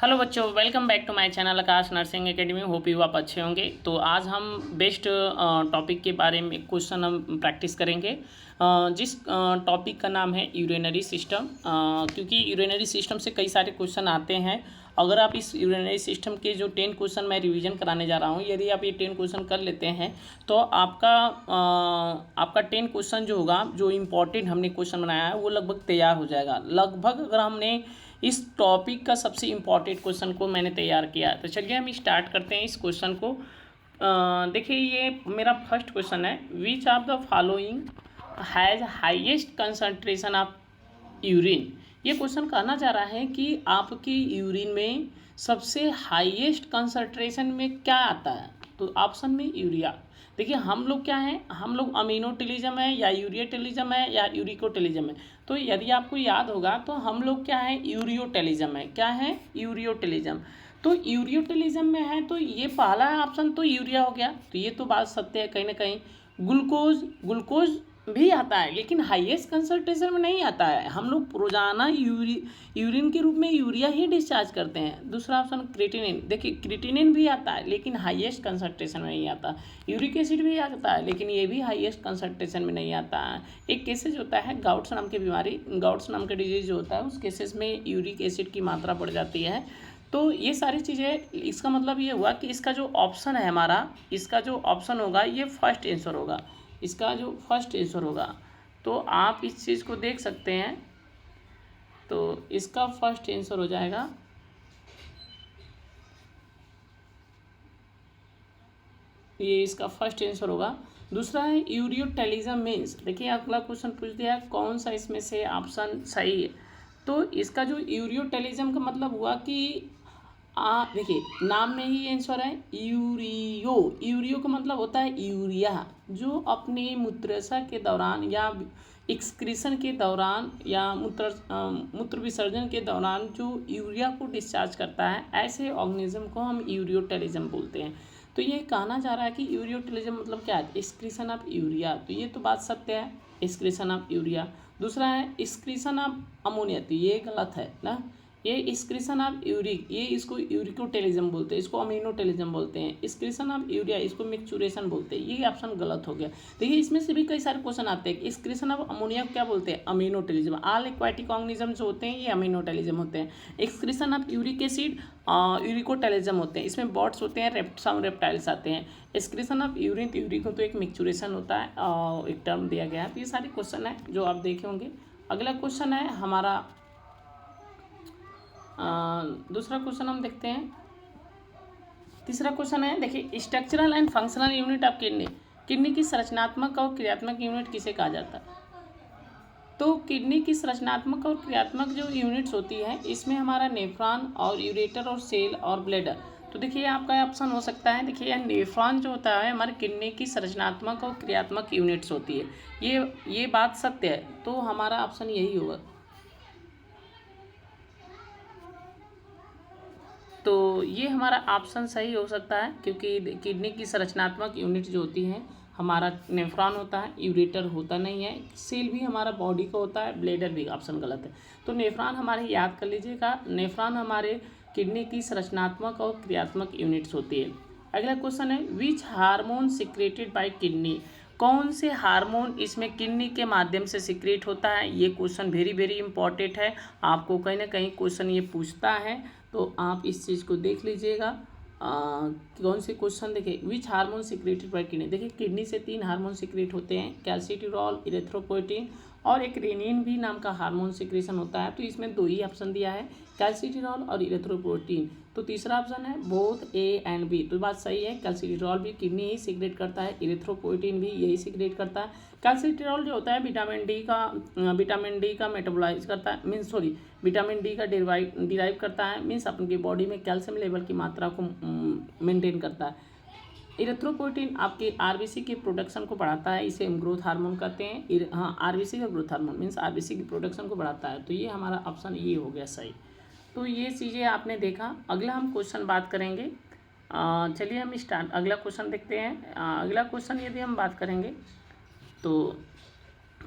Hello बच्चों, welcome back to my channel Aakash nursing academy. Hope you आप अच्छे होंगे। तो आज हम बेस्ट टॉपिक के बारे में क्वेश्चन हम प्रैक्टिस करेंगे, जिस टॉपिक का नाम है यूरिनरी सिस्टम। क्योंकि यूरिनरी सिस्टम से कई सारे क्वेश्चन आते हैं। अगर आप इस यूरिनरी सिस्टम के जो 10 क्वेश्चन मैं रिवीजन कराने जा रहा हूँ, यदि आप ये 10 क्वेश्चन कर लेते हैं तो आपका 10 क्वेश्चन जो होगा, जो इम्पोर्टेंट हमने क्वेश्चन बनाया है वो लगभग तैयार हो जाएगा। लगभग अगर हमने इस टॉपिक का सबसे इम्पॉर्टेंट क्वेश्चन को मैंने तैयार किया। तो चलिए हम स्टार्ट करते हैं इस क्वेश्चन को। देखिए, ये मेरा फर्स्ट क्वेश्चन है। Which of the following has highest concentration of urine. ये क्वेश्चन कहना चाह रहा है कि आपकी यूरिन में सबसे हाईएस्ट कंसंट्रेशन में क्या आता है। तो ऑप्शन में यूरिया। देखिए, हम लोग क्या हैं, हम लोग अमीनोटिलिज्म है या यूरियोटिलिज्म है या यूरिकोटिलिज्म है। तो यदि आपको याद होगा तो हम लोग क्या है, यूरियोटिलिज्म है। क्या है, यूरियोटिलिज्म। तो यूरियोटिलिज्म में है तो ये पहला ऑप्शन तो यूरिया हो गया। तो ये तो बात सत्य है कहीं ना कहीं। ग्लूकोज भी आता है लेकिन हाईएस्ट कंसंट्रेशन में नहीं आता है। हम लोग रोजाना यूरिन के रूप में यूरिया ही डिस्चार्ज करते हैं। दूसरा ऑप्शन क्रिएटिनिन। देखिए, क्रिएटिनिन भी आता है लेकिन हाईएस्ट कंसंट्रेशन में नहीं आता। यूरिक एसिड भी आता है लेकिन ये भी हाईएस्ट कंसंट्रेशन में नहीं आता है। एक केसेज होता है गाउट्स नाम की बीमारी, गाउट्स नाम का डिजीज जो होता है, उस केसेस में यूरिक एसिड की मात्रा बढ़ जाती है। तो ये सारी चीज़ें, इसका मतलब ये हुआ कि इसका जो ऑप्शन है हमारा, इसका जो ऑप्शन होगा ये फर्स्ट आंसर होगा। इसका जो फर्स्ट आंसर होगा, तो आप इस चीज़ को देख सकते हैं। तो इसका फर्स्ट आंसर हो जाएगा, ये इसका फर्स्ट आंसर होगा। दूसरा है यूरियोटेलिज्म मीन्स। देखिए, अगला क्वेश्चन पूछ दिया कौन सा इसमें से ऑप्शन सही है। तो इसका जो यूरियोटेलिज्म का मतलब हुआ कि देखिए, नाम में ही आंसर है यूरियो का मतलब होता है यूरिया, जो अपने मूत्रसा के दौरान या एक्सक्रीशन के दौरान या मूत्र विसर्जन के दौरान जो यूरिया को डिस्चार्ज करता है, ऐसे ऑर्गेनिज्म को हम यूरियोटेलिज्म बोलते हैं। तो ये कहना चाह रहा है कि यूरियोटिलिज्म मतलब क्या है, एक्सक्रीशन ऑफ यूरिया। तो ये तो बात सत्य है, एक्सक्रीशन ऑफ यूरिया। दूसरा है एक्सक्रीशन ऑफ अमोनिया, तो ये गलत है ना। ये एक्सक्रीशन ऑफ यूरिक, ये इसको यूरिकोटेलिज्म बोलते हैं, इसको अमीनोटेलिज्म बोलते हैं। एक्सक्रीशन ऑफ यूरिया, इसको मिक्सचुरेशन बोलते हैं। ये ऑप्शन गलत हो गया। देखिए, इसमें से भी कई सारे क्वेश्चन आते हैं। एक्सक्रीशन ऑफ अमोनिया क्या बोलते हैं, अमीनोटेलिज्म। ऑल एक्वाटिक ऑर्गेनिज्म जो होते हैं ये अमीनोटेलिज्म होते हैं। Excretion of uric acid uricotelism होते हैं, इसमें बॉट्स होते हैं, सम रेप्टाइल्स आते हैं। एक्सक्रीशन ऑफ यूरिन, यूरिक तो एक मिक्सचुरेशन होता है, एक टर्म दिया गया है। तो ये सारे क्वेश्चन है जो आप देखे होंगे। अगला क्वेश्चन है हमारा, दूसरा क्वेश्चन हम देखते हैं। तीसरा क्वेश्चन है, देखिए, structural and functional unit of kidney. Kidney की संरचनात्मक और क्रियात्मक यूनिट किसे कहा जाता है। तो किडनी की संरचनात्मक और क्रियात्मक जो यूनिट्स होती है, इसमें हमारा नेफ्रॉन और यूरेटर और सेल और ब्लैडर। तो देखिए, आपका ऑप्शन हो सकता है, देखिए नेफ्रॉन जो होता है हमारे किडनी की संरचनात्मक और क्रियात्मक यूनिट्स होती है। ये बात सत्य है, तो हमारा ऑप्शन यही होगा। तो ये हमारा ऑप्शन सही हो सकता है, क्योंकि किडनी की संरचनात्मक यूनिट जो होती हैं, हमारा नेफ्रॉन होता है, यूरेटर होता नहीं है, सेल भी हमारा बॉडी का होता है, ब्लैडर भी। ऑप्शन गलत है। तो नेफ्रॉन हमारे याद कर लीजिएगा, नेफ्रॉन हमारे किडनी की संरचनात्मक और क्रियात्मक यूनिट्स होती है। अगला क्वेश्चन है, which hormone secreted by kidney. कौन से हार्मोन इसमें किडनी के माध्यम से सिक्रेट होता है। ये क्वेश्चन वेरी वेरी इंपॉर्टेंट है, आपको कहीं ना कहीं क्वेश्चन ये पूछता है, तो आप इस चीज़ को देख लीजिएगा। कौन से क्वेश्चन, देखिए, which hormone secreted by kidney. देखिए, किडनी से 3 हार्मोन सिक्रेट होते हैं, कैल्सिट्रियोल, इरेथ्रोपोएटिन और एक रेनिन भी नाम का हार्मोन सिक्रेशन होता है। तो इसमें 2 ही ऑप्शन दिया है, कैल्सिट्रियोल और इरेथ्रोपोएटिन। तो तीसरा ऑप्शन है बोथ ए एंड बी। तो बात सही है, कैल्सिट्रियोल भी किडनी ही सिक्रेट करता है, इरेथ्रोपोएटिन भी यही सिक्रेट करता है। कैल्सिट्रियोल जो होता है विटामिन डी का मेटाबोलाइज करता है, मीन्स सॉरी, विटामिन डी का डिराइव करता है, मीन्स अपने बॉडी में कैल्शियम लेवल की मात्रा को मेंटेन करता है। इरेथ्रोपोएटिन आपके आरबीसी के प्रोडक्शन को बढ़ाता है, इसे हम ग्रोथ हार्मोन कहते हैं। हाँ, आरबीसी का ग्रोथ हार्मोन मीन्स आरबीसी की प्रोडक्शन को बढ़ाता है। तो ये हमारा ऑप्शन ये हो गया सही। तो ये चीज़ें आपने देखा। अगला हम क्वेश्चन बात करेंगे। चलिए हम अगला क्वेश्चन देखते हैं। अगला क्वेश्चन यदि हम बात करेंगे तो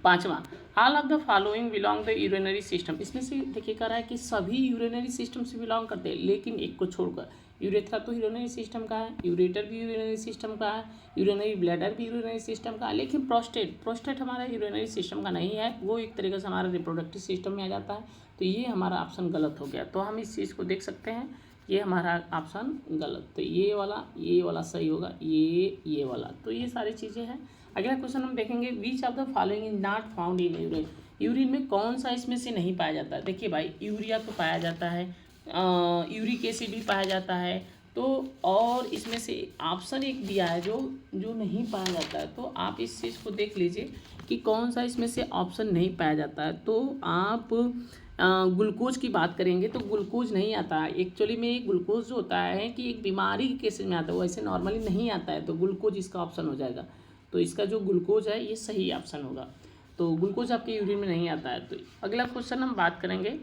5वां, all of the following belong the urinary system. इसमें से देखिए कह रहा है कि सभी यूरिनरी सिस्टम से बिलोंग करते हैं, लेकिन एक को छोड़कर। यूरेथ्रा तो यूरिनरी सिस्टम का है, यूरेटर भी यूरिनरी सिस्टम का है, यूरिनरी ब्लैडर भी यूरिनरी सिस्टम का है, लेकिन प्रोस्टेट हमारा यूरिनरी सिस्टम का नहीं है, वो एक तरीके से हमारा रिप्रोडक्टिव सिस्टम में आ जाता है। तो ये हमारा ऑप्शन गलत हो गया। तो हम इस चीज़ को देख सकते हैं, ये हमारा ऑप्शन गलत। तो ये वाला सही होगा, ये वाला। तो ये सारी चीज़ें हैं। अगला क्वेश्चन हम देखेंगे, which of the following is not found in urine. Urine में कौन सा इसमें से नहीं पाया जाता है। देखिए भाई, यूरिया तो पाया जाता है, यूरिक एसिड भी पाया जाता है, तो और इसमें से ऑप्शन एक दिया है जो नहीं पाया जाता है। तो आप इस चीज़ को देख लीजिए कि कौन सा इसमें से ऑप्शन नहीं पाया जाता है। तो आप ग्लूकोज की बात करेंगे तो ग्लूकोज नहीं आता है। एक्चुअली में ग्लूकोज जो होता है कि एक बीमारी के केसेस में आता है, वो ऐसे नॉर्मली नहीं आता है। तो ग्लूकोज इसका ऑप्शन हो जाएगा। तो इसका जो ग्लूकोज है ये सही ऑप्शन होगा। तो ग्लूकोज आपके यूरिन में नहीं आता है। तो अगला क्वेश्चन हम बात करेंगे,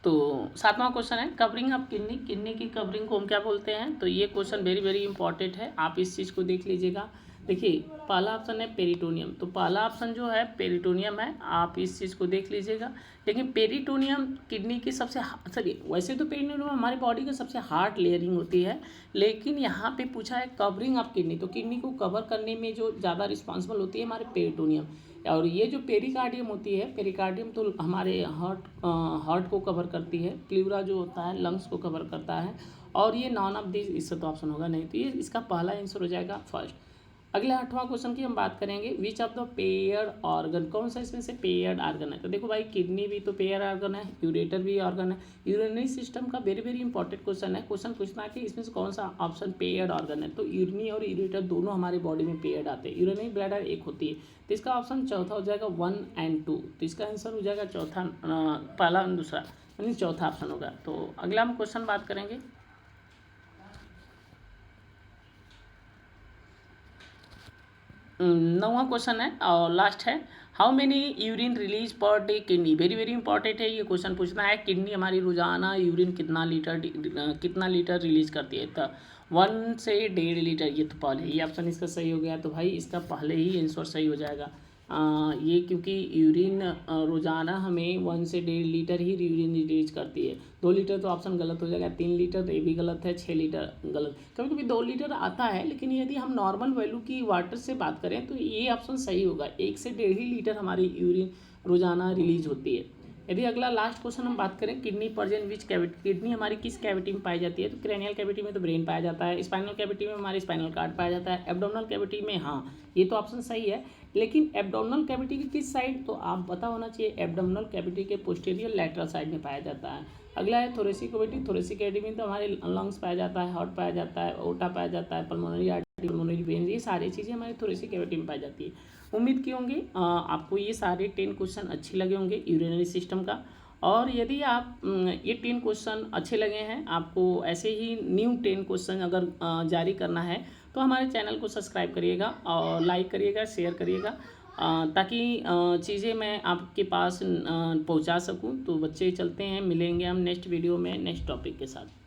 तो 7वां क्वेश्चन है, कवरिंग ऑफ किडनी। किडनी की कवरिंग को हम क्या बोलते हैं। तो ये क्वेश्चन वेरी वेरी इंपॉर्टेंट है, आप इस चीज़ को देख लीजिएगा। देखिए पहला ऑप्शन है पेरिटोनियम, तो पहला ऑप्शन जो है पेरिटोनियम है, आप इस चीज़ को देख लीजिएगा। लेकिन पेरिटोनियम किडनी की सबसे सॉरी वैसे तो पेरिटोनियम हमारी बॉडी की सबसे हार्ड लेयरिंग होती है, लेकिन यहाँ पे पूछा है कवरिंग ऑफ किडनी। तो किडनी को कवर करने में जो ज़्यादा रिस्पॉन्सिबल होती है हमारे पेरिटोनियम। और ये जो पेरिकार्डियम होती है, पेरिकार्डियम तो हमारे हार्ट को कवर करती है, प्लूरा जो होता है लंग्स को कवर करता है, और ये नॉन ऑफ दिस, इससे तो ऑप्शन होगा नहीं। तो ये इसका पहला आंसर हो जाएगा फर्स्ट। अगले 8वां क्वेश्चन की हम बात करेंगे, which of the paired organ. कौन सा इसमें से पेयर्ड ऑर्गन है। तो देखो भाई, किडनी भी तो पेयर ऑर्गन है, यूरेटर भी ऑर्गन है। यूरिनरी सिस्टम का वेरी वेरी इंपॉर्टेंट क्वेश्चन है। क्वेश्चन पूछना है कि इसमें से कौन सा ऑप्शन पेयर्ड ऑर्गन है। तो यूरिनी और यूरेटर दोनों हमारी बॉडी में पेयर्ड आते हैं, यूरिनरी ब्लैडर एक होती है। तो इसका ऑप्शन चौथा हो जाएगा 1 और 2। तो इसका आंसर हो जाएगा चौथा, पहला और दूसरा, यानी चौथा ऑप्शन होगा। तो अगला हम क्वेश्चन बात करेंगे, 9वां क्वेश्चन है और लास्ट है, how many urine release per day kidney. Very very important है, ये क्वेश्चन पूछना है किडनी हमारी रोजाना यूरिन कितना लीटर रिलीज करती है। तो 1 से 1.5 लीटर, ये तो पहले ही ऑप्शन इसका सही हो गया। तो भाई इसका पहले ही आंसर सही हो जाएगा। ये क्योंकि यूरिन रोज़ाना हमें 1 से 1.5 लीटर ही यूरिन रिलीज करती है। 2 लीटर तो ऑप्शन गलत हो जाएगा, 3 लीटर तो ये भी गलत है, 6 लीटर गलत। कभी कभी 2 लीटर आता है, लेकिन यदि हम नॉर्मल वैल्यू की वाटर से बात करें तो ये ऑप्शन सही होगा, 1 से 1.5 लीटर हमारी यूरिन रोज़ाना रिलीज होती है। यदि अगला लास्ट क्वेश्चन हम बात करें, किडनी प्रेजेंट विच कैविटी। किडनी हमारी किस कैविटी में पाई जाती है। तो क्रेनियल कैविटी में तो ब्रेन पाया जाता है, स्पाइनल कैविटी में हमारे स्पाइनल कार्ड पाया जाता है, एब्डोमिनल कैविटी में, हाँ ये तो ऑप्शन सही है। लेकिन एब्डोमिनल कैविटी की किस साइड, तो आप पता होना चाहिए, एब्डोमिनल कैविटी के पोस्टीरियर लैटरल साइड में पाया जाता है। अगला है थोरेसिक कैविटी। थोरेसिक कैविटी में तो हमारे लंग्स पाया जाता है, हार्ट पाया जाता है, ओटा पाया जाता है, पल्मोनरी आर्टरी, पल्मोनरी वेन्स, ये सारी चीज़ें हमारी थोरेसिक कैविटी में पाई जाती है। उम्मीद की होंगी आपको ये सारे 10 क्वेश्चन अच्छे लगे होंगे यूरिनरी सिस्टम का। और यदि आप ये 10 क्वेश्चन अच्छे लगे हैं, आपको ऐसे ही न्यू 10 क्वेश्चन अगर जारी करना है तो हमारे चैनल को सब्सक्राइब करिएगा और लाइक करिएगा, शेयर करिएगा, ताकि चीज़ें मैं आपके पास पहुंचा सकूं। तो बच्चे चलते हैं, मिलेंगे हम नेक्स्ट वीडियो में नेक्स्ट टॉपिक के साथ।